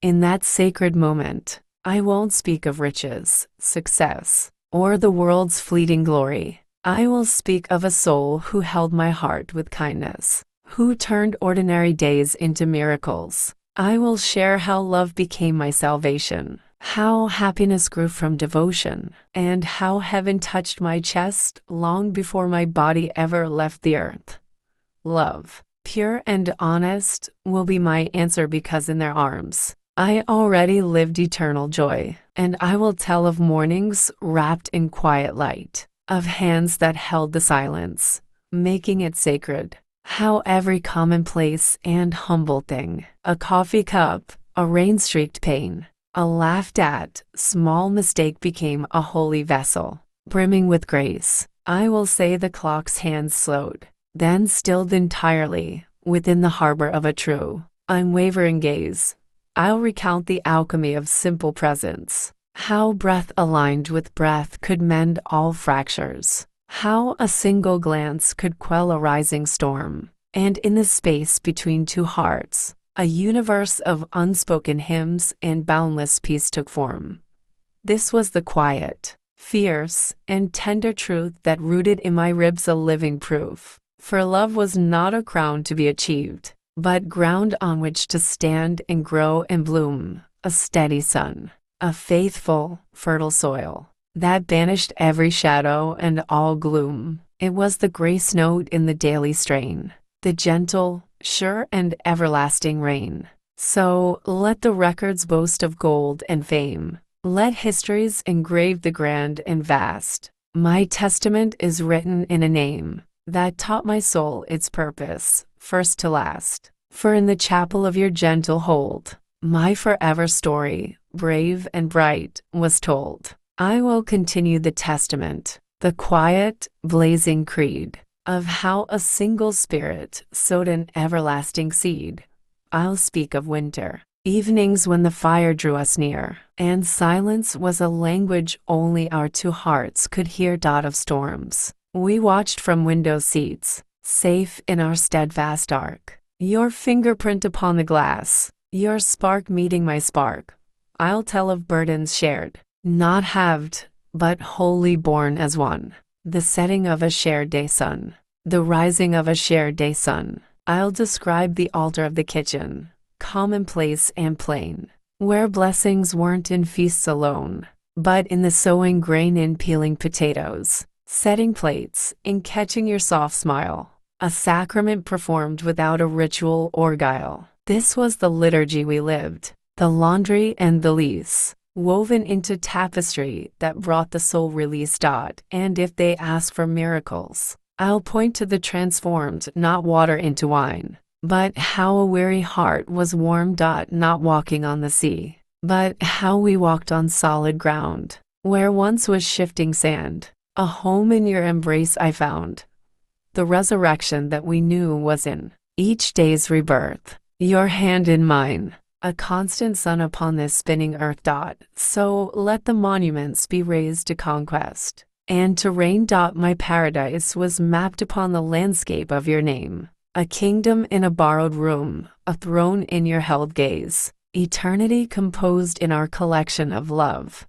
In that sacred moment, I won't speak of riches, success, or the world's fleeting glory. I will speak of a soul who held my heart with kindness, who turned ordinary days into miracles. I will share how love became my salvation, how happiness grew from devotion, and how heaven touched my chest long before my body ever left the earth. Love, pure and honest, will be my answer because in their arms, I already lived eternal joy, and I will tell of mornings wrapped in quiet light, of hands that held the silence, making it sacred, how every commonplace and humble thing, a coffee cup, a rain-streaked pane, a laughed-at, small mistake became a holy vessel, brimming with grace. I will say the clock's hands slowed, then stilled entirely, within the harbor of a true, unwavering gaze. I'll recount the alchemy of simple presence, how breath aligned with breath could mend all fractures, how a single glance could quell a rising storm, and in the space between two hearts, a universe of unspoken hymns and boundless peace took form. This was the quiet, fierce, and tender truth that rooted in my ribs a living proof. For love was not a crown to be achieved, but ground on which to stand and grow and bloom, a steady sun, a faithful, fertile soil, that banished every shadow and all gloom. It was the grace note in the daily strain, the gentle, sure and everlasting rain. So, let the records boast of gold and fame. Let histories engrave the grand and vast. My testament is written in a name that taught my soul its purpose, first to last. For in the chapel of your gentle hold, my forever story, brave and bright, was told. I will continue the testament, the quiet, blazing creed, of how a single spirit sowed an everlasting seed. I'll speak of winter, evenings when the fire drew us near, and silence was a language only our two hearts could hear. Of storms, we watched from window seats, safe in our steadfast ark. Your fingerprint upon the glass, your spark meeting my spark. I'll tell of burdens shared, not halved, but wholly borne as one. The setting of a shared day sun, the rising of a shared day sun. I'll describe the altar of the kitchen, commonplace and plain, where blessings weren't in feasts alone, but in the sowing grain and peeling potatoes, setting plates, in catching your soft smile. A sacrament performed without a ritual or guile. This was the liturgy we lived, the laundry and the lease, woven into tapestry that brought the soul release. And if they ask for miracles, I'll point to the transformed, not water into wine, but how a weary heart was warmed. Not walking on the sea, but how we walked on solid ground, where once was shifting sand. A home in your embrace I found. The resurrection that we knew was in each day's rebirth, your hand in mine, a constant sun upon this spinning earth. So let the monuments be raised to conquest, and to reign. My paradise was mapped upon the landscape of your name, a kingdom in a borrowed room, a throne in your held gaze, eternity composed in our collection of love.